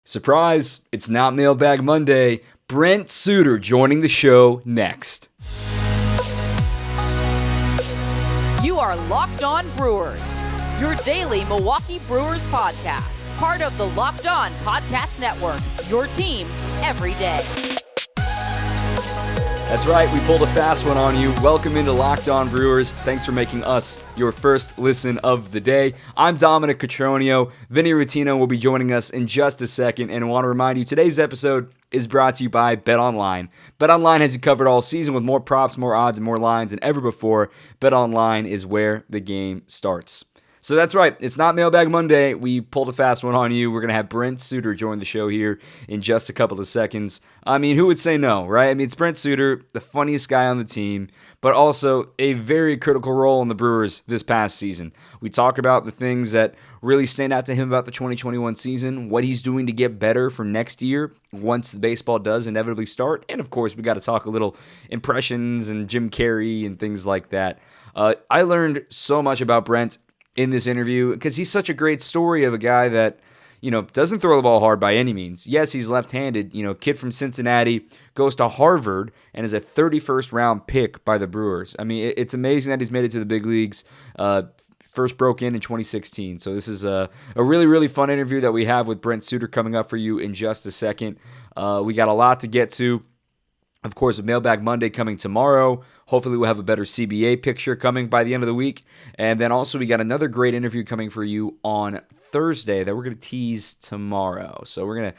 Surprise, it's not Mailbag Monday. Brent Suter joining the show next. You are Locked On Brewers, your daily Milwaukee Brewers podcast, part of the Locked On Podcast Network, your team every day. That's right, we pulled a fast one on you. Welcome into Locked On Brewers. Thanks for making us your first listen of the day. I'm Dominic Cotroneo. Vinny will be joining us in just a second, and I want to remind you, today's episode is brought to you by BetOnline. BetOnline has you covered all season with more props, more odds, and more lines than ever before. BetOnline is where the game starts. So that's right, it's not Mailbag Monday. We pulled a fast one on you. We're going to have Brent Suter join the show here in just a couple of seconds. I mean, who would say no, right? I mean, it's Brent Suter, the funniest guy on the team, but also a very critical role in the Brewers this past season. We talk about the things that really stand out to him about the 2021 season, what he's doing to get better for next year once the baseball does inevitably start, and of course, we got to talk a little impressions and Jim Carrey and things like that. I learned so much about Brent in this interview because he's such a great story of a guy that, doesn't throw the ball hard by any means. Yes, he's left-handed, kid from Cincinnati, goes to Harvard and is a 31st round pick by the Brewers. I mean, it's amazing that he's made it to the big leagues. First broke in 2016. So this is a really, really fun interview that we have with Brent Suter coming up for you in just a second. We got a lot to get to. Of course, with Mailbag Monday coming tomorrow, hopefully we'll have a better CBA picture coming by the end of the week. And then also we got another great interview coming for you on Thursday that we're going to tease tomorrow. So we're going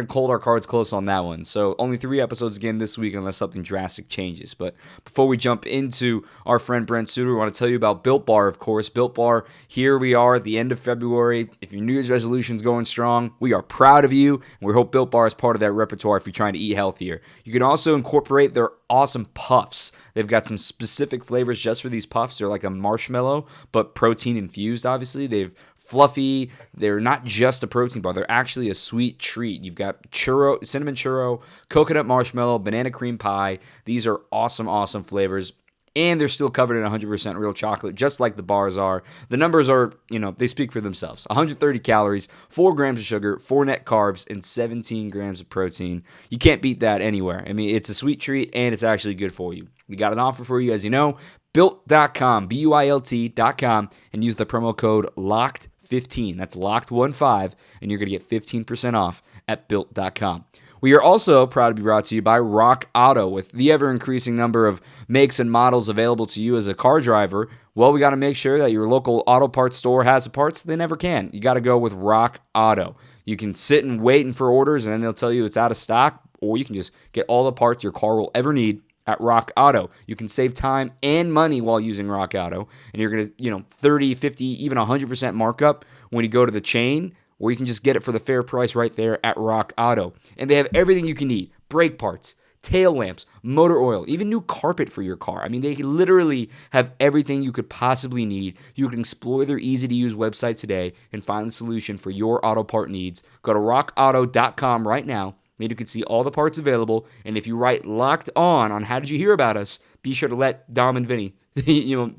to hold our cards close on that one. So only 3 episodes again this week unless something drastic changes. But before we jump into our friend Brent Suter, we want to tell you about Built Bar, of course. Built Bar, here we are at the end of February. If your New Year's resolution's going strong, we are proud of you. And we hope Built Bar is part of that repertoire if you're trying to eat healthier. You can also incorporate their awesome puffs. They've got some specific flavors just for these puffs. They're like a marshmallow, but protein infused, obviously. They've fluffy. They're not just a protein bar. They're actually a sweet treat. You've got churro, cinnamon churro, coconut marshmallow, banana cream pie. These are awesome, awesome flavors. And they're still covered in 100% real chocolate, just like the bars are. The numbers are, they speak for themselves. 130 calories, 4 grams of sugar, 4 net carbs, and 17 grams of protein. You can't beat that anywhere. I mean, it's a sweet treat, and it's actually good for you. We got an offer for you, as you know. Built.com, BUILT.com, and use the promo code LOCKED15. That's LOCKED15, and you're going to get 15% off at Built.com. We are also proud to be brought to you by Rock Auto. With the ever-increasing number of makes and models available to you as a car driver, well, we got to make sure that your local auto parts store has the parts they never can. You got to go with Rock Auto. You can sit and wait for orders, and then they'll tell you it's out of stock, or you can just get all the parts your car will ever need at Rock Auto. You can save time and money while using Rock Auto, and you're going to, 30, 50, even 100% markup when you go to the chain, or you can just get it for the fair price right there at Rock Auto. And they have everything you can need: brake parts, tail lamps, motor oil, even new carpet for your car. I mean, they literally have everything you could possibly need. You can explore their easy-to-use website today and find the solution for your auto part needs. Go to rockauto.com right now, and you can see all the parts available. And if you write "Locked On How Did You Hear About Us?" be sure to let Dom and Vinny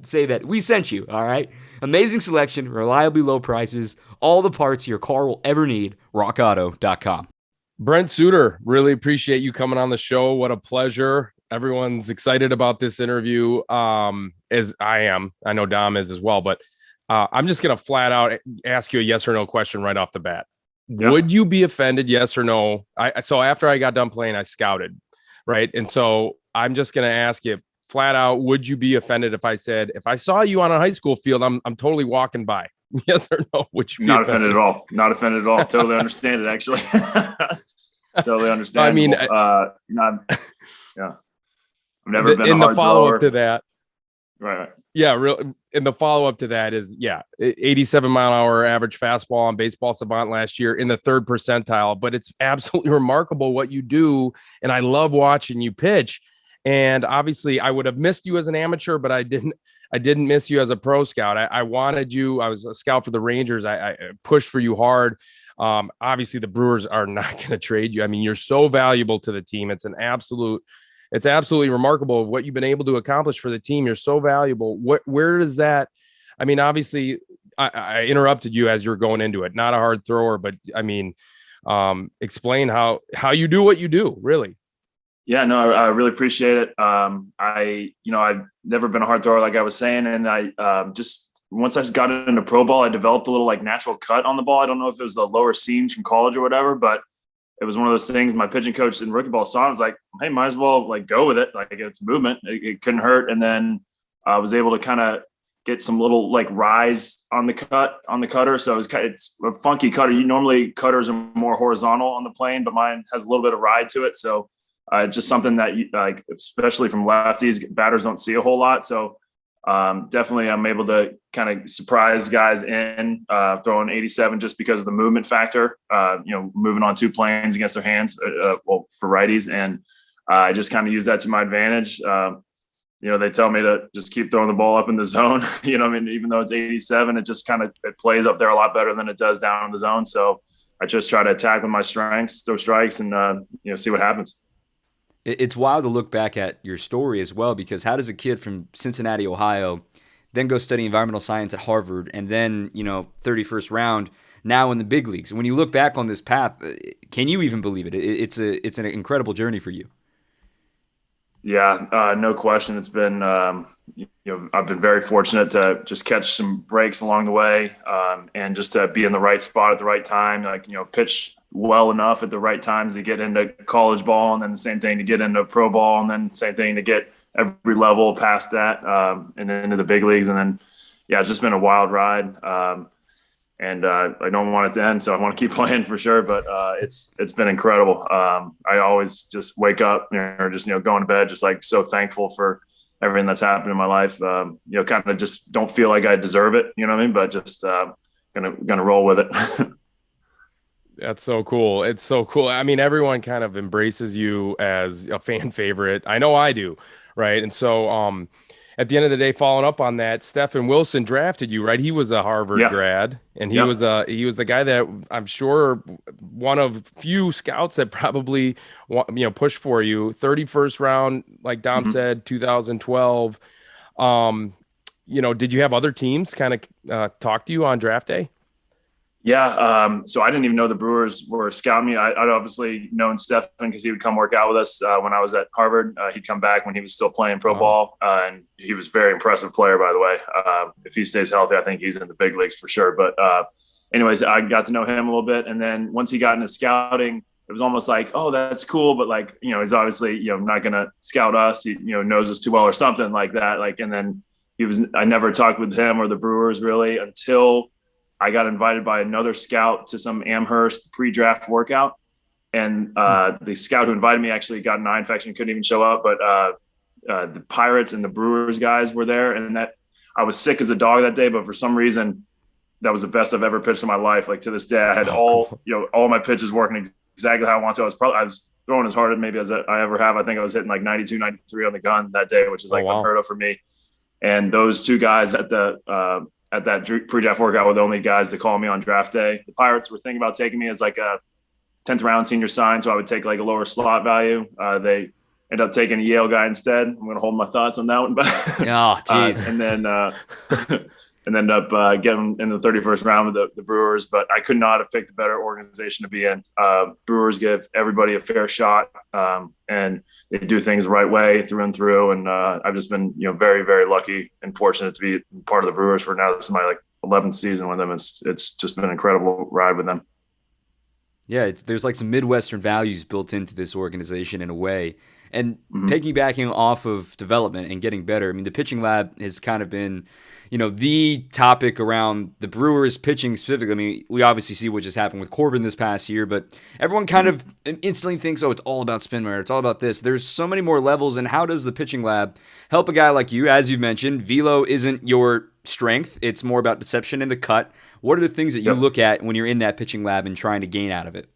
say that we sent you, all right? Amazing selection, reliably low prices, all the parts your car will ever need. rockauto.com. Brent Suter, really appreciate you coming on the show. What a pleasure. Everyone's excited about this interview, as I am. I know Dom is as well, but I'm just going to flat out ask you a yes or no question right off the bat. Yep. Would you be offended, yes or no? So after I got done playing, I scouted, right? And so I'm just going to ask you flat out, would you be offended if I said, if I saw you on a high school field, I'm totally walking by? Yes or no? Would you be not offended at all? Not offended at all. Totally understand it, actually. Totally understand. I mean, yeah. I've never been in a hard the follow thrower. up to that. Right. Yeah, and the follow-up to that is, 87-mile-an-hour average fastball on Baseball Savant last year in the 3rd percentile. But it's absolutely remarkable what you do, and I love watching you pitch. And obviously, I would have missed you as an amateur, but I didn't miss you as a pro scout. I wanted you. I was a scout for the Rangers. I pushed for you hard. Obviously, the Brewers are not going to trade you. I mean, you're so valuable to the team. It's absolutely remarkable of what you've been able to accomplish for the team. You're so valuable. Where does that? I mean, obviously, I interrupted you as you're going into it. Not a hard thrower, but I mean, Explain how you do what you do, really. Yeah, no, I really appreciate it. I've never been a hard thrower, like I was saying. And I just, once I got into pro ball, I developed a little like natural cut on the ball. I don't know if it was the lower seams from college or whatever, but it was one of those things. My pitching coach in rookie ball saw it, was like, hey, might as well like go with it. Like it's movement. It couldn't hurt. And then I was able to kind of get some little like rise on the cutter. So it's a funky cutter. Normally cutters are more horizontal on the plane, but mine has a little bit of ride to it. So just something that you like, especially from lefties, batters don't see a whole lot. So definitely I'm able to kind of surprise guys in throwing 87 just because of the movement factor, moving on two planes against their hands, for righties. And I just kind of use that to my advantage. They tell me to just keep throwing the ball up in the zone, even though it's 87, it just it plays up there a lot better than it does down in the zone. So I just try to attack with my strengths, throw strikes, and, see what happens. It's wild to look back at your story as well, because how does a kid from Cincinnati, Ohio, then go study environmental science at Harvard, and then, 31st round, now in the big leagues? When you look back on this path, can you even believe it? It's an incredible journey for you. Yeah, no question. It's been, I've been very fortunate to just catch some breaks along the way, and just to be in the right spot at the right time, pitch well enough at the right times to get into college ball, and then the same thing to get into pro ball, and then same thing to get every level past that, and then into the big leagues. And then, yeah, it's just been a wild ride. And I don't want it to end, so I want to keep playing for sure. But it's been incredible. I always just wake up, just going to bed, just like so thankful for everything that's happened in my life. Kind of just don't feel like I deserve it, you know what I mean? But just gonna roll with it. That's so cool. It's so cool. I mean, everyone kind of embraces you as a fan favorite. I know I do, right? And so at the end of the day, following up on that, Stephen Wilson drafted you, right? He was a Harvard grad, and he was the guy that I'm sure one of few scouts that probably pushed for you. 31st round, like Dom said, 2012. Did you have other teams kind of talk to you on draft day? Yeah. So I didn't even know the Brewers were scouting me. I'd obviously known Stefan because he would come work out with us when I was at Harvard. He'd come back when he was still playing pro ball. And he was a very impressive player, by the way. If he stays healthy, I think he's in the big leagues for sure. But anyways, I got to know him a little bit. And then once he got into scouting, it was almost like, oh, that's cool. But like, he's obviously, not going to scout us. He, knows us too well or something like that. Like, and then I never talked with him or the Brewers really until I got invited by another scout to some Amherst pre-draft workout. And the scout who invited me actually got an eye infection, couldn't even show up. But the Pirates and the Brewers guys were there. And that I was sick as a dog that day, but for some reason that was the best I've ever pitched in my life. Like to this day, I had all my pitches working exactly how I wanted to. I was throwing as hard maybe as I ever have. I think I was hitting like 92, 93 on the gun that day, which is like unheard of for me. And those two guys at that pre-draft workout were the only guys that called me on draft day. The Pirates were thinking about taking me as like a 10th round senior sign, so I would take like a lower slot value. They ended up taking a Yale guy instead. I'm going to hold my thoughts on that one. But and then ended up getting in the 31st round with the Brewers. But I could not have picked a better organization to be in. Brewers give everybody a fair shot, and they do things the right way through and through. And I've just been, very, very lucky and fortunate to be part of the Brewers for now. This is my 11th season with them. It's just been an incredible ride with them. Yeah, there's like some Midwestern values built into this organization in a way. And piggybacking off of development and getting better, I mean, the pitching lab has kind of been, the topic around the Brewers pitching specifically. I mean, we obviously see what just happened with Corbin this past year, but everyone kind of instantly thinks, oh, it's all about spin rate, it's all about this. There's so many more levels, and how does the pitching lab help a guy like you? As you've mentioned, velo isn't your strength. It's more about deception in the cut. What are the things that you look at when you're in that pitching lab and trying to gain out of it?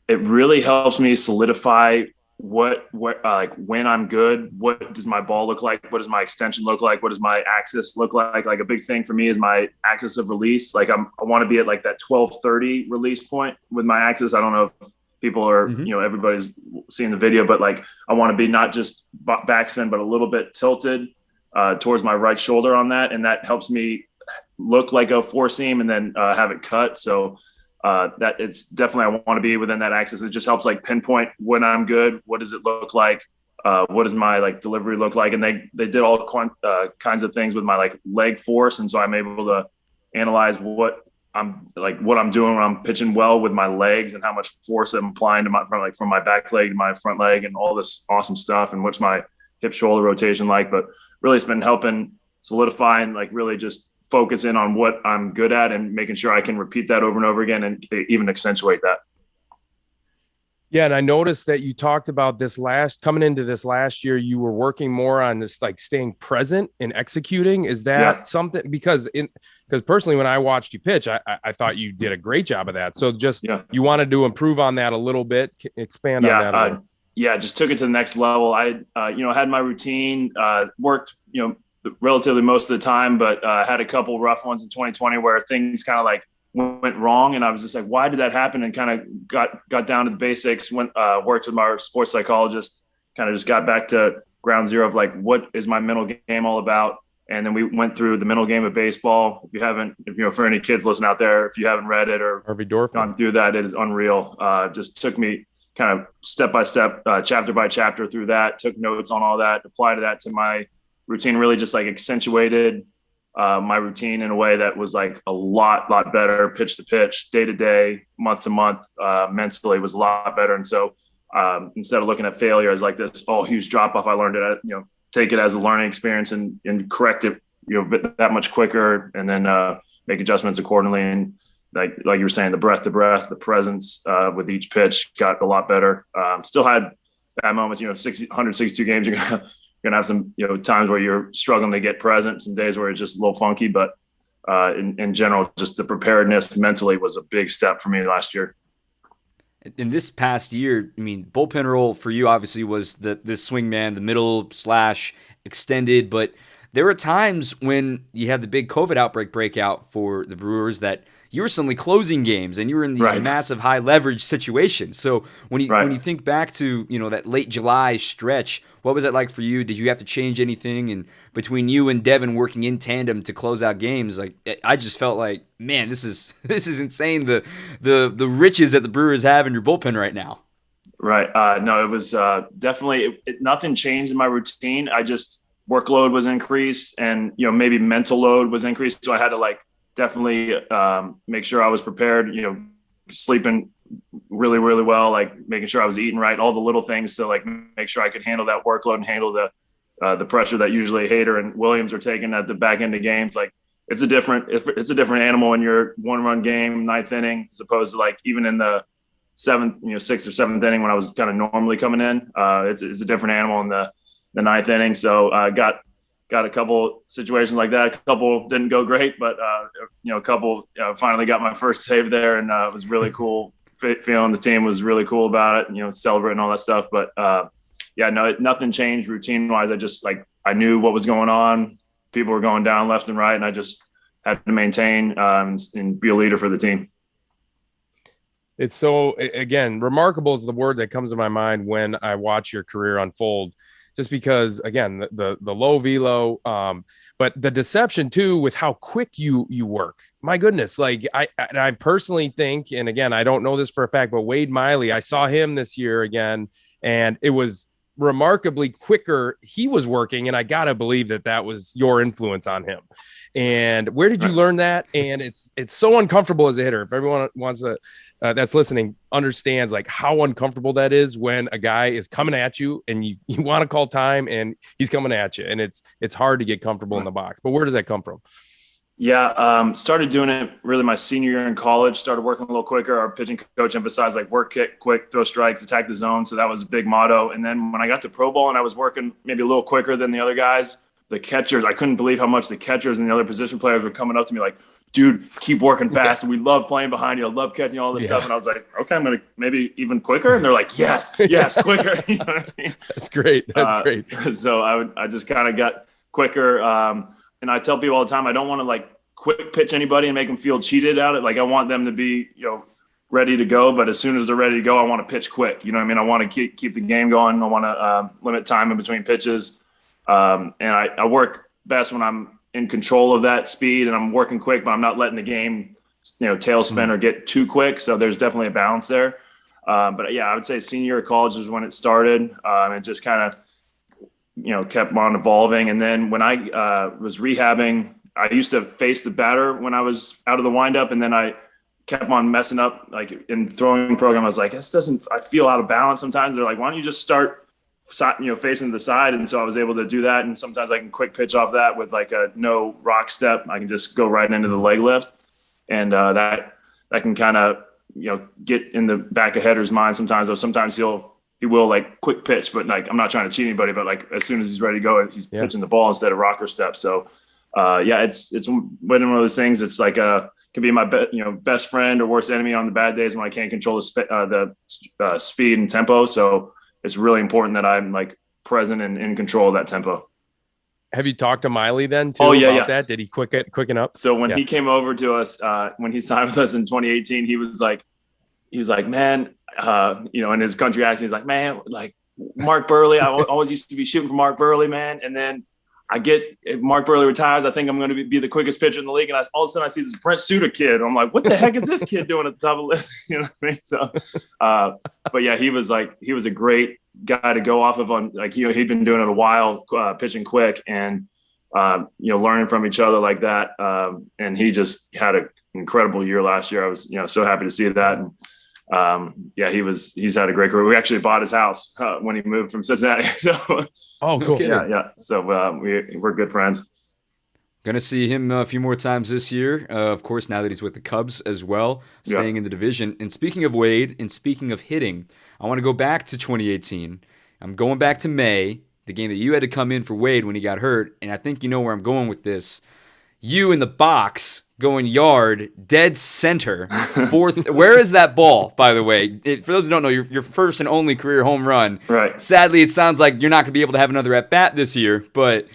It really helps me solidify what when I'm good, what does my ball look like? What does my extension look like? What does my axis look like? Like a big thing for me is my axis of release. Like I want to be at like that 1230 release point with my axis. I don't know if people are, everybody's seeing the video, but like I want to be not just backspin, but a little bit tilted towards my right shoulder on that. And that helps me look like a four seam and then have it cut. So that it's definitely, I want to be within that axis. It just helps like pinpoint when I'm good. What does it look like? What does my like delivery look like? And they did all kinds of things with my like leg force. And so I'm able to analyze what I'm doing when I'm pitching well with my legs and how much force I'm applying to from my back leg to my front leg and all this awesome stuff. And what's my hip shoulder rotation like, but really it's been helping solidify and like really just focus in on what I'm good at and making sure I can repeat that over and over again and even accentuate that. Yeah. And I noticed that you talked about coming into this last year, you were working more on this, like staying present and executing. Is that something, because personally, when I watched you pitch, I thought you did a great job of that. So you wanted to improve on that a little bit, expand on that a little. Just took it to the next level. I had my routine, worked, relatively most of the time, but had a couple rough ones in 2020 where things kind of like went wrong. And I was just like, why did that happen? And kind of got down to the basics, worked with my sports psychologist, kind of just got back to ground zero of like, what is my mental game all about? And then we went through the mental game of baseball. For any kids listening out there, if you haven't read it or gone through that, it is unreal. Just took me kind of step by step, chapter by chapter through that, took notes on all that, applied that to my routine, really just like accentuated my routine in a way that was like a lot better, pitch to pitch, day to day, month to month, mentally was a lot better. And so instead of looking at failure as like this huge drop off, I learned it, take it as a learning experience and correct it, that much quicker, and then make adjustments accordingly. And like you were saying, the breath, the presence with each pitch got a lot better. Still had bad moments, 162 games, you're gonna have some times where you're struggling to get present, some days where it's just a little funky, but in general, just the preparedness mentally was a big step for me last year. In this past year, I mean, bullpen role for you obviously was this swing man, the middle / extended, but there were times when you had the big COVID outbreak breakout for the Brewers that you were suddenly closing games and you were in these massive high leverage situations. So when you think back to, that late July stretch, what was that like for you? Did you have to change anything? And between you and Devin working in tandem to close out games, like I just felt like, man, this is insane. The riches that the Brewers have in your bullpen right now. Right. No, it was definitely nothing changed in my routine. I just workload was increased and, maybe mental load was increased. So I had to definitely make sure I was prepared, sleeping really, really well, making sure I was eating right, all the little things to make sure I could handle that workload and handle the pressure that usually Hader and Williams are taking at the back end of games. It's a different animal in your 1-run game, 9th inning, as opposed to even in the 7th, 6th or 7th inning when I was kind of normally coming in. It's a different animal in the 9th inning. So got a couple situations like that. A couple didn't go great, but a couple finally got my first save there, and it was really cool. Feeling the team was really cool about it, celebrating all that stuff. But nothing changed routine wise. I just I knew what was going on. People were going down left and right, and I just had to maintain and be a leader for the team. It's so, again, remarkable is the word that comes to my mind when I watch your career unfold. Just because, again, the low velo, but the deception too with how quick you work. My goodness, I personally think, and again, I don't know this for a fact, but Wade Miley, I saw him this year again, and it was remarkably quicker he was working, and I gotta believe that was your influence on him. And where did you learn that? And it's so uncomfortable as a hitter. If everyone wants to that's listening understands how uncomfortable that is when a guy is coming at you and you want to call time and he's coming at you, and it's hard to get comfortable in the box. But where does that come from? Yeah, started doing it really my senior year in college. Started working a little quicker. Our pitching coach emphasized work, kick, quick, throw strikes, attack the zone. So that was a big motto. And then when I got to pro ball and I was working maybe a little quicker than the other guys, the catchers, I couldn't believe how much the catchers and the other position players were coming up to me dude, keep working fast. And we love playing behind you. I love catching all this stuff. And I was like, okay, I'm going to maybe even quicker. And they're like, yes, quicker. You know what I mean? That's great. Great. So I just kind of got quicker. And I tell people all the time, I don't want to quick pitch anybody and make them feel cheated out. I want them to be, ready to go. But as soon as they're ready to go, I want to pitch quick. You know what I mean? I want to keep the game going. I want to limit time in between pitches. And I work best when I'm in control of that speed and I'm working quick, but I'm not letting the game tailspin or get too quick. So there's definitely a balance there. But yeah, I would say senior year of college was when it started. It just kind of, kept on evolving. And then when I was rehabbing, I used to face the batter when I was out of the windup, and then I kept on messing up, like in throwing program. I was like, I feel out of balance sometimes. They're like, why don't you just start, facing the side? And so I was able to do that. And sometimes I can quick pitch off that with like a no rock step. I can just go right into the leg lift. And that can kind of, get in the back of hitter's mind sometimes, though. Sometimes he will like quick pitch, but like, I'm not trying to cheat anybody, but like as soon as he's ready to go, he's pitching the ball instead of rocker step. So it's one of those things. It's like can be my best friend or worst enemy on the bad days when I can't control the speed and tempo. So it's really important that I'm like present and in control of that tempo. Have you talked to Miley then too about that? Did he quicken up? So when he came over to us, when he signed with us in 2018, he was like, man, in his country accent, he's like, man, like Mark Burley. I always used to be shooting for Mark Burley, man. And then if Mark Burley retires, I think I'm going to be the quickest pitcher in the league. And all of a sudden I see this Brent Suter kid. I'm like, what the heck is this kid doing at the top of the list? You know what I mean? So, but yeah, he was a great guy to go off of on, like, he'd been doing it a while, pitching quick and, learning from each other like that. And he just had an incredible year last year. I was, so happy to see that. And, he's had a great career. We actually bought his house when he moved from Cincinnati. So, oh, cool. Yeah. So we're good friends. Gonna see him a few more times this year. Of course, now that he's with the Cubs as well, staying in the division. And speaking of Wade, and speaking of hitting, I want to go back to 2018. I'm going back to May, the game that you had to come in for Wade when he got hurt. And I think you know where I'm going with this. You in the box, going yard, dead center, fourth. Where is that ball, by the way? For those who don't know, your first and only career home run. Right. Sadly, it sounds like you're not going to be able to have another at-bat this year, but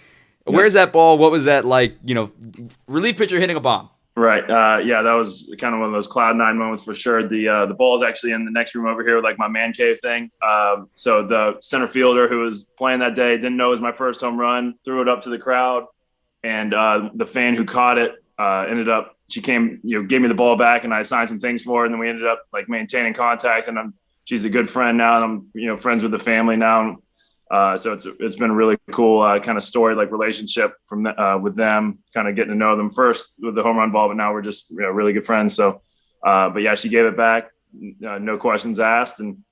where's that ball? What was that like, relief pitcher hitting a bomb? Right. That was kind of one of those cloud nine moments for sure. The ball is actually in the next room over here with like my man cave thing. So the center fielder who was playing that day didn't know it was my first home run, threw it up to the crowd. And the fan who caught it she came, gave me the ball back, and I signed some things for her. And then we ended up like maintaining contact, and she's a good friend now, and I'm, friends with the family now. So it's been a really cool kind of story, like relationship from with them, kind of getting to know them first with the home run ball, but now we're just really good friends. So, but yeah, she gave it back, no questions asked, and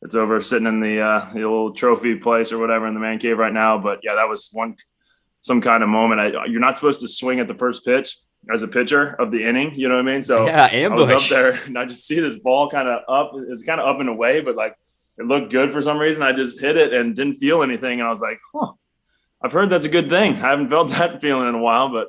it's over sitting in the little trophy place or whatever in the man cave right now. But yeah, that was some kind of moment. You're not supposed to swing at the first pitch as a pitcher of the inning. You know what I mean? So yeah, ambush. I was up there and I just see this ball kind of up. It's kind of up and away, but like it looked good for some reason. I just hit it and didn't feel anything. And I was like, I've heard that's a good thing. I haven't felt that feeling in a while, but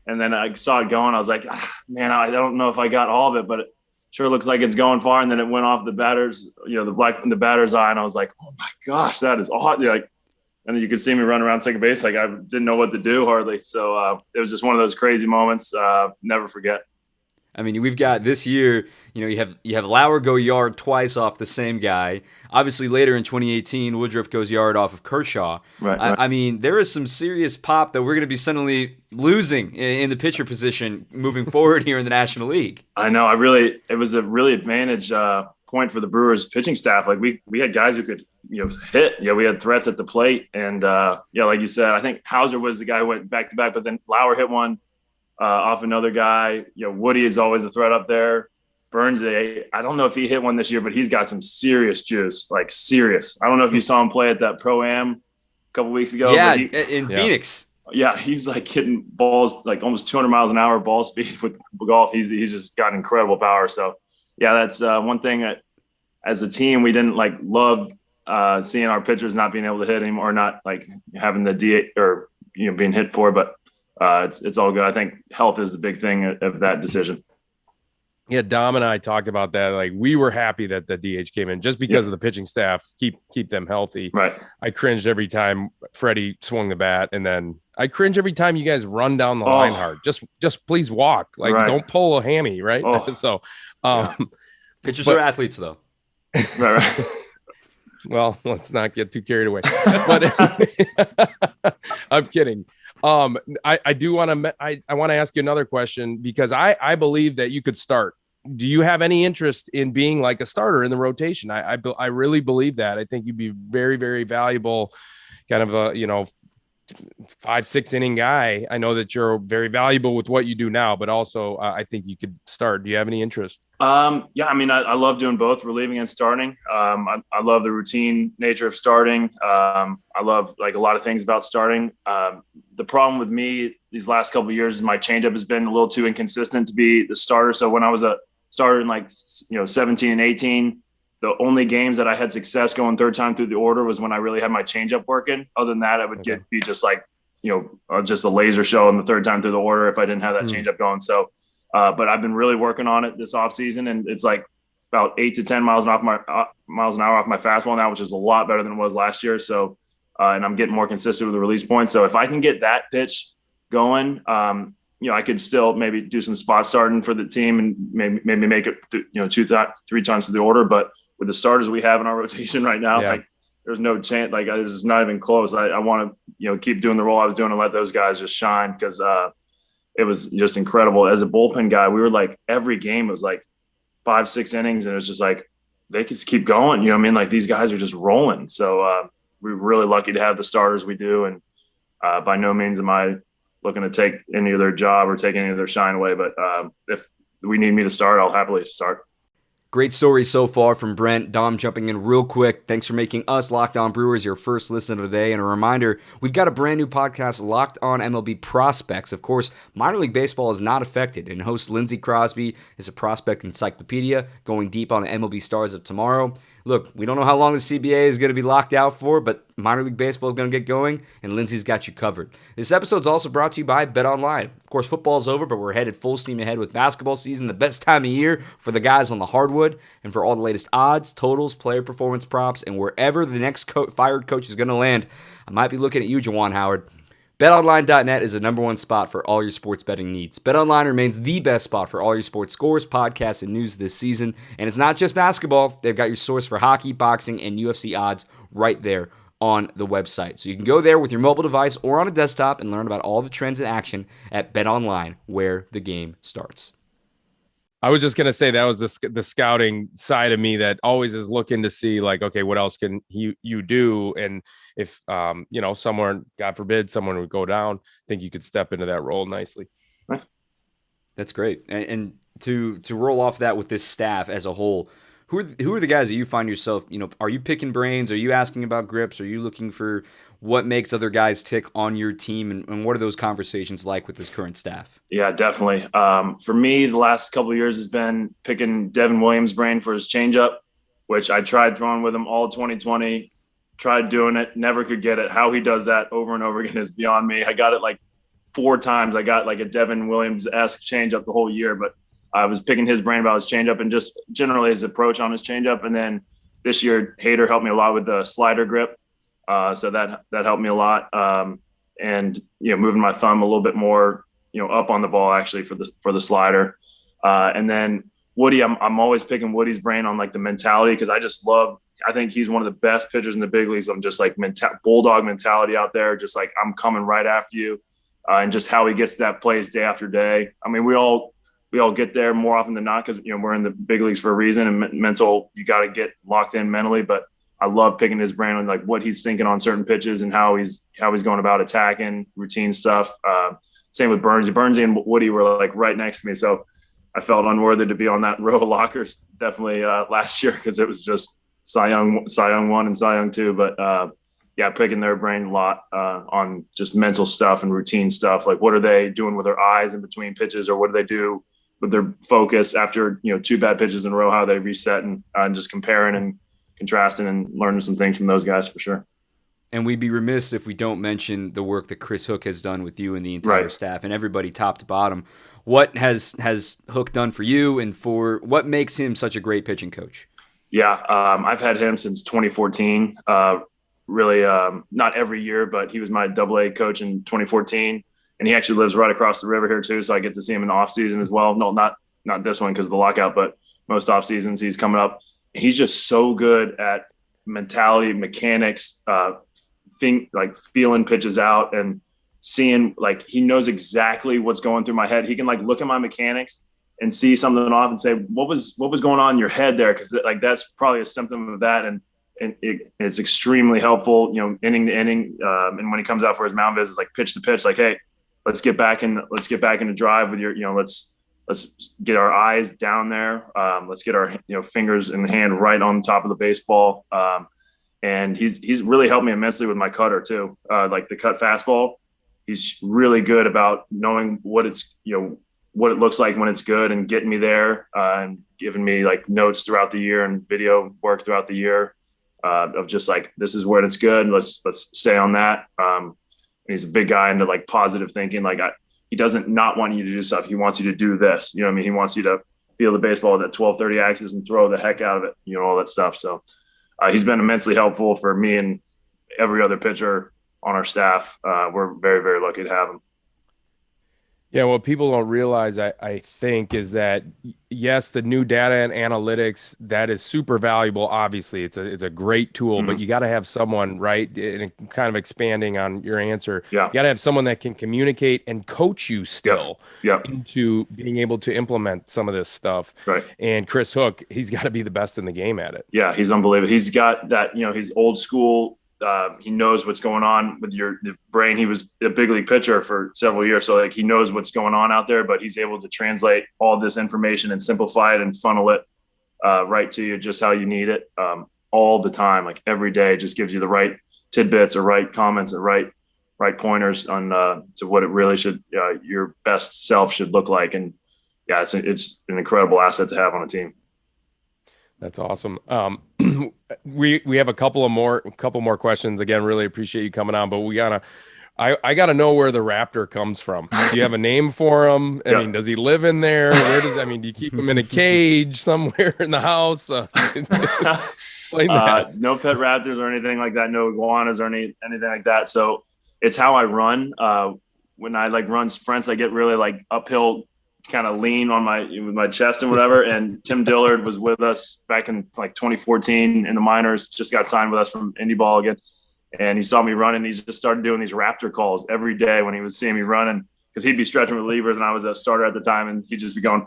and then I saw it going. I was like, man, I don't know if I got all of it, but it sure looks like it's going far. And then it went off the batter's, the batter's eye. And I was like, oh my gosh, that is odd. Like, and you could see me run around second base. Like I didn't know what to do hardly. So it was just one of those crazy moments. Never forget. I mean, we've got this year, you have Lauer go yard twice off the same guy. Obviously, later in 2018, Woodruff goes yard off of Kershaw. Right. I mean, there is some serious pop that we're going to be suddenly losing in the pitcher position moving forward here in the National League. I know. It was a really advantage point for the Brewers pitching staff. Like we had guys who could, hit. Yeah, we had threats at the plate, and like you said, I think Hauser was the guy who went back to back, but then Lauer hit one off another guy. Woody is always a threat up there. Burns, I don't know if he hit one this year, but he's got some serious juice, like serious. I don't know if you saw him play at that Pro-Am a couple weeks ago. Yeah, in Phoenix. Yeah, he's like hitting balls like almost 200 miles an hour ball speed with golf. He's just got incredible power. So yeah, that's one thing that as a team we didn't like love seeing our pitchers not being able to hit him or not like having the DH or being hit for, but it's all good. I think health is the big thing of that decision. Yeah, Dom and I talked about that. Like we were happy that the DH came in just because of the pitching staff, keep them healthy. Right. I cringed every time Freddie swung the bat, and then I cringe every time you guys run down the line hard. Just please walk. Like don't pull a hammy, right? So pitchers are athletes though. Right. Well, let's not get too carried away. But I'm kidding. I do want to, I want to ask you another question because I believe that you could start. Do you have any interest in being like a starter in the rotation? I really believe that. I think you'd be very, very valuable, kind of a, 5-6 inning guy. I know that you're very valuable with what you do now, but also I think you could start. Do you have any interest? Yeah, I mean, I love doing both, relieving and starting. I love the routine nature of starting. I love like a lot of things about starting. The problem with me these last couple of years is my changeup has been a little too inconsistent to be the starter. So when I was a starter in 17 and 18, the only games that I had success going third time through the order was when I really had my changeup working. Other than that, I would be just like, just a laser show in the third time through the order if I didn't have that changeup going. So, but I've been really working on it this off season, and it's like about 8 to 10 miles an hour off my fastball now, which is a lot better than it was last year. So, and I'm getting more consistent with the release points. So if I can get that pitch going, I could still maybe do some spot starting for the team and maybe make it, 2-3 times to the order. But with the starters we have in our rotation right now, like there's no chance, like this is not even close. I want to, keep doing the role I was doing and let those guys just shine because it was just incredible. As a bullpen guy, we were like every game was like 5-6 innings, and it was just like they could keep going. You know what I mean? Like these guys are just rolling. So we're really lucky to have the starters we do, and by no means am I looking to take any of their job or take any of their shine away. But if we need me to start, I'll happily start. Great story so far from Brent. Dom jumping in real quick. Thanks for making us Locked On Brewers your first listen of the day. And a reminder, we've got a brand new podcast, Locked On MLB Prospects. Of course, minor league baseball is not affected, and host Lindsey Crosby is a prospect encyclopedia going deep on the MLB stars of tomorrow. Look, we don't know how long the CBA is going to be locked out for, but minor league baseball is going to get going, and Lindsey's got you covered. This episode is also brought to you by BetOnline. Of course, football is over, but we're headed full steam ahead with basketball season, the best time of year for the guys on the hardwood, and for all the latest odds, totals, player performance props, and wherever the next fired coach is going to land. I might be looking at you, Juwan Howard. BetOnline.net is the number one spot for all your sports betting needs. BetOnline remains the best spot for all your sports scores, podcasts, and news this season. And it's not just basketball. They've got your source for hockey, boxing, and UFC odds right there on the website. So you can go there with your mobile device or on a desktop and learn about all the trends in action at BetOnline, where the game starts. I was just going to say that was the scouting side of me that always is looking to see like, okay, what else can you do? And if, someone, God forbid, someone would go down, I think you could step into that role nicely. That's great. And to roll off that with this staff as a whole, who are the guys that you find yourself, are you picking brains? Are you asking about grips? Are you looking for what makes other guys tick on your team? And what are those conversations like with this current staff? Yeah, definitely. For me, the last couple of years has been picking Devin Williams' brain for his changeup, which I tried throwing with him all 2020, tried doing it, never could get it. How he does that over and over again is beyond me. I got it like 4 times. I got like a Devin Williams-esque changeup the whole year, but I was picking his brain about his changeup and just generally his approach on his changeup. And then this year, Hader helped me a lot with the slider grip. So that helped me a lot. And, moving my thumb a little bit more, up on the ball actually for the slider. And then Woody, I'm always picking Woody's brain on like the mentality. Cause I think he's one of the best pitchers in the big leagues. I'm just like bulldog mentality out there. Just like, I'm coming right after you. And just how he gets that plays day after day. I mean, we all get there more often than not because we're in the big leagues for a reason, and mental, you got to get locked in mentally. But I love picking his brain on like what he's thinking on certain pitches and how he's going about attacking routine stuff. Same with Burnsy and Woody were like right next to me, so I felt unworthy to be on that row of lockers definitely last year because it was just Cy Young 1 and Cy Young 2. But picking their brain a lot on just mental stuff and routine stuff. Like what are they doing with their eyes in between pitches, or what do they do with their focus after 2 bad pitches in a row, how they reset, and just comparing and contrasting and learning some things from those guys for sure. And we'd be remiss if we don't mention the work that Chris Hook has done with you and the entire staff and everybody top to bottom. What has Hook done for you, and for what makes him such a great pitching coach? Yeah, I've had him since 2014. Really, not every year, but he was my AA coach in 2014. And he actually lives right across the river here too, so I get to see him in the off season as well. No, not this one because of the lockout, but most off seasons he's coming up. He's just so good at mentality, mechanics, feeling pitches out, and seeing, like, he knows exactly what's going through my head. He can like look at my mechanics and see something off and say, what was going on in your head there? Cause like, that's probably a symptom of that. And it's extremely helpful, you know, inning to inning. And when he comes out for his mound visits, like pitch to pitch, like, hey, let's get back into drive with your, you know, let's get our eyes down there. Let's get our, you know, fingers and hand right on top of the baseball. And he's really helped me immensely with my cutter too. Like the cut fastball, he's really good about knowing what it's, you know, what it looks like when it's good and getting me there, and giving me like notes throughout the year and video work throughout the year, of just like, this is where it's good. Let's stay on that. He's a big guy into like positive thinking. Like he doesn't not want you to do stuff. He wants you to do this, you know what I mean? He wants you to feel the baseball at that 1230 axis and throw the heck out of it, you know, all that stuff. So he's been immensely helpful for me and every other pitcher on our staff. We're very, very lucky to have him. Yeah, what people don't realize, I think, is that, yes, the new data and analytics, that is super valuable. Obviously, it's a great tool, but you got to have someone, right, and kind of expanding on your answer, you got to have someone that can communicate and coach you still into being able to implement some of this stuff. Right. And Chris Hook, he's got to be the best in the game at it. Yeah, he's unbelievable. He's got that, you know, he's old school. He knows what's going on with your brain. He was a big league pitcher for several years. So like he knows what's going on out there, but he's able to translate all this information and simplify it and funnel it right to you just how you need it, all the time. Like every day just gives you the right tidbits or right comments or right pointers on to what it really should, your best self should look like. And yeah, it's an incredible asset to have on a team. That's awesome. We have a couple more questions. Again, really appreciate you coming on, but I gotta know where the Raptor comes from. Do you have a name for him? I mean, does he live in there? Do you keep him in a cage somewhere in the house? No pet raptors or anything like that. No iguanas or anything like that. So it's how I run. When I like run sprints, I get really like uphill, kind of lean with my chest and whatever. And Tim Dillard was with us back in like 2014 in the minors, just got signed with us from Indie Ball again. And he saw me running. He just started doing these Raptor calls every day when he was seeing me running, because he'd be stretching relievers and I was a starter at the time, and he'd just be going,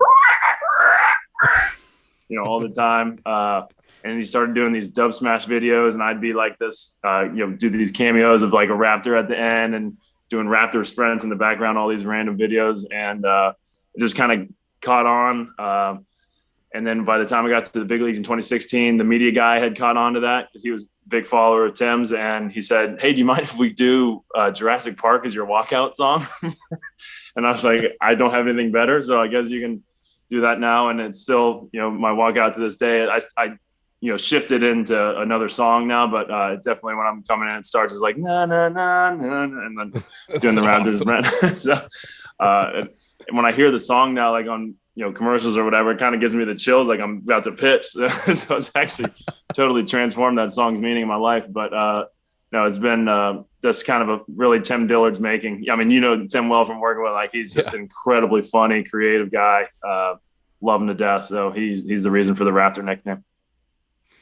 you know, all the time. And he started doing these dub smash videos, and I'd be like this, do these cameos of like a Raptor at the end and doing Raptor sprints in the background, all these random videos. And it just kind of caught on. And then by the time I got to the big leagues in 2016, the media guy had caught on to that because he was a big follower of Tim's. And he said, hey, do you mind if we do Jurassic Park as your walkout song? And I was like, I don't have anything better, so I guess you can do that now. And it's still, you know, my walkout to this day. I shifted into another song now, but definitely when I'm coming in, it starts as like, na, na, na, na, na, and then doing the Raptors. Awesome. So when I hear the song now, like on, you know, commercials or whatever, it kind of gives me the chills, like I'm about to pitch. So it's actually totally transformed that song's meaning in my life. But no, it's been just kind of a really Tim Dillard's making. I mean, you know Tim well from working with, like, he's just an incredibly funny, creative guy. Love him to death. So he's the reason for the Raptor nickname.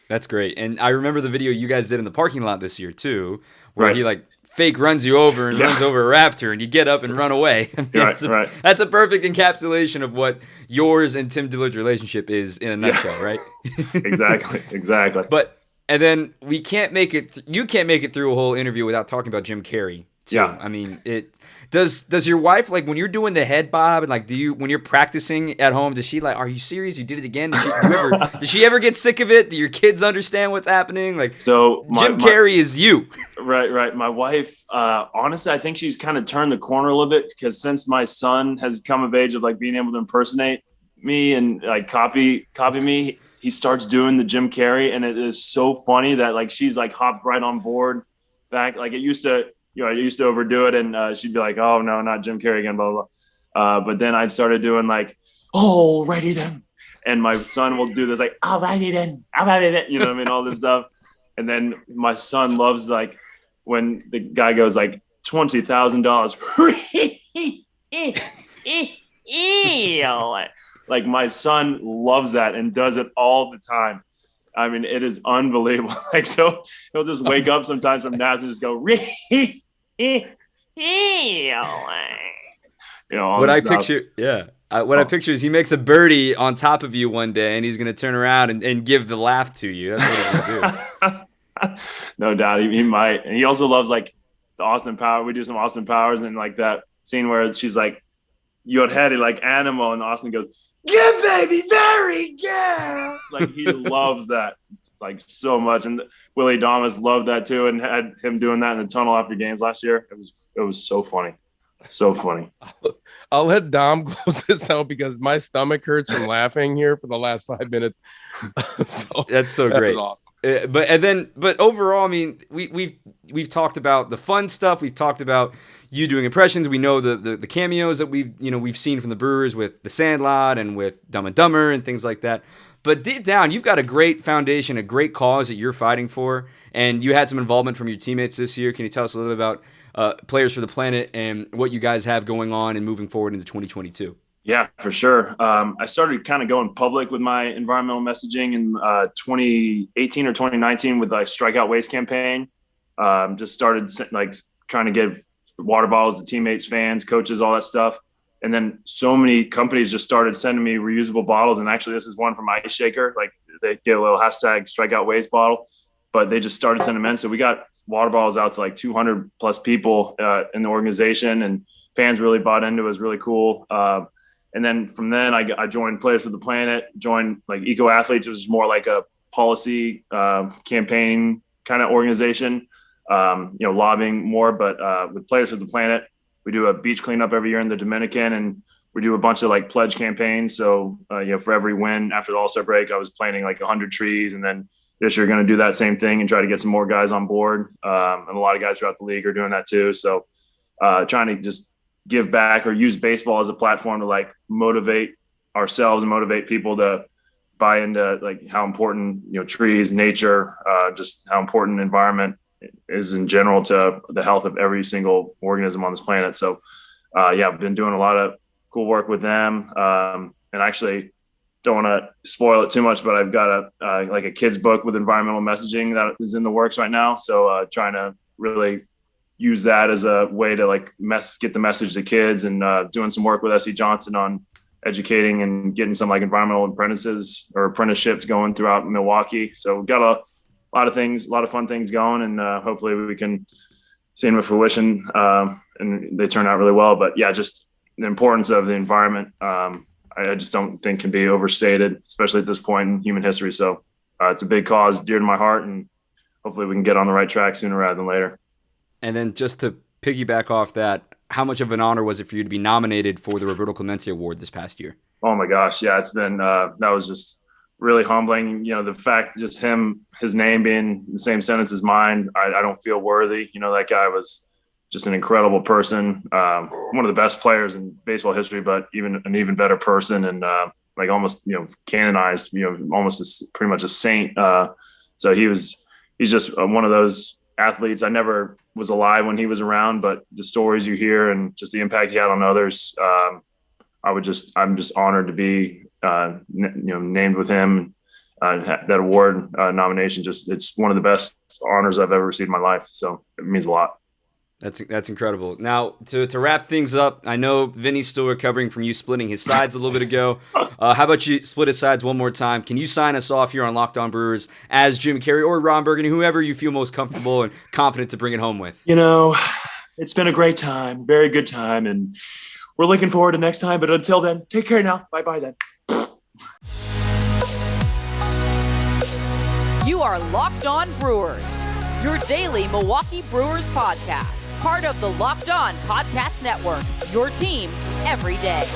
That's great. And I remember the video you guys did in the parking lot this year too, where he like fake runs you over and runs over a Raptor, and you get up and run away. I mean, that's a perfect encapsulation of what yours and Tim Dillard's relationship is in a nutshell, right? Exactly. But and then we can't make it. You can't make it through a whole interview without talking about Jim Carrey too. Yeah. I mean, does your wife, like, when you're doing the head bob and like when you're practicing at home, does she like, are you serious? You did it again? Does she ever get sick of it? Do your kids understand what's happening? Like, so Jim Carrey is you. Right. My wife, honestly, I think she's kind of turned the corner a little bit, because since my son has come of age of like being able to impersonate me and like copy me, he starts doing the Jim Carrey, and it is so funny that like she's like hopped right on board back. Like it used to. You know, I used to overdo it, and she'd be like, "Oh no, not Jim Carrey again," blah blah blah. But then I started doing like, "Alrighty then," and my son will do this like, "Alrighty then," you know what I mean, all this stuff. And then my son loves like when the guy goes like $20,000. Like my son loves that and does it all the time. I mean, it is unbelievable. Like, so he'll just wake up sometimes from naps and just go, What I picture, what I picture is he makes a birdie on top of you one day, and he's going to turn around and give the laugh to you. That's what he's going to do. No doubt, he might. And he also loves like the Austin Powers. We do some Austin Powers, and like that scene where she's like, "You're headed like animal," and Austin goes, "Yeah, baby, very good." Like he loves that like so much, and Willie Adames loved that too, and had him doing that in the tunnel after games last year. It was so funny. So funny. I'll let Dom close this out because my stomach hurts from laughing here for the last 5 minutes. So that's so great. Awesome. But overall, I mean, we've talked about the fun stuff. We've talked about you doing impressions. We know the cameos that we've seen from the Brewers with the Sandlot and with Dumb and Dumber and things like that. But deep down, you've got a great foundation, a great cause that you're fighting for, and you had some involvement from your teammates this year. Can you tell us a little bit about Players for the Planet and what you guys have going on and moving forward into 2022? Yeah, for sure. I started kind of going public with my environmental messaging in 2018 or 2019 with like Strikeout Waste campaign. Just started like trying to give water bottles to teammates, fans, coaches, all that stuff. And then so many companies just started sending me reusable bottles. And actually this is one from Ice Shaker. Like they get a little hashtag Strikeout Waste bottle, but they just started sending them in. So we got water bottles out to like 200 plus people in the organization, and fans really bought into it. It was really cool. And then from then I joined Players for the Planet, joined like Eco Athletes. It was more like a policy campaign kind of organization, lobbying more, but with Players for the Planet, we do a beach cleanup every year in the Dominican, and we do a bunch of like pledge campaigns. So, for every win after the All-Star break, I was planting like 100 trees, and then this year, going to do that same thing and try to get some more guys on board. And a lot of guys throughout the league are doing that too. So trying to just give back or use baseball as a platform to like motivate ourselves and motivate people to buy into like how important, trees, nature, just how important environment is in general to the health of every single organism on this planet. So I've been doing a lot of cool work with them. And actually, don't want to spoil it too much, but I've got a kid's book with environmental messaging that is in the works right now. So trying to really use that as a way to like get the message to kids, and doing some work with S.E. Johnson on educating and getting some like environmental apprentices or apprenticeships going throughout Milwaukee. So we've got a lot of things, a lot of fun things going, and hopefully we can see them with fruition and they turn out really well. But yeah, just the importance of the environment, I just don't think can be overstated, especially at this point in human history. So it's a big cause, dear to my heart, and hopefully we can get on the right track sooner rather than later. And then just to piggyback off that, how much of an honor was it for you to be nominated for the Roberto Clemente Award this past year? Oh my gosh. Yeah, it's been, that was just really humbling. The fact just his name being the same sentence as mine, I don't feel worthy. That guy was just an incredible person, one of the best players in baseball history, but an even better person, and like almost canonized, almost pretty much a saint. So he's just one of those athletes. I never was alive when he was around, but the stories you hear and just the impact he had on others, I'm just honored to be named with him. That award nomination, it's one of the best honors I've ever received in my life. So it means a lot. That's incredible. Now, to wrap things up, I know Vinny's still recovering from you splitting his sides a little bit ago. How about you split his sides one more time? Can you sign us off here on Locked On Brewers as Jim Carrey or Ron Burgundy, whoever you feel most comfortable and confident to bring it home with? It's been a great time, very good time, and we're looking forward to next time. But until then, take care now. Bye-bye then. You are Locked On Brewers, your daily Milwaukee Brewers podcast. Part of the Locked On Podcast Network, your team every day.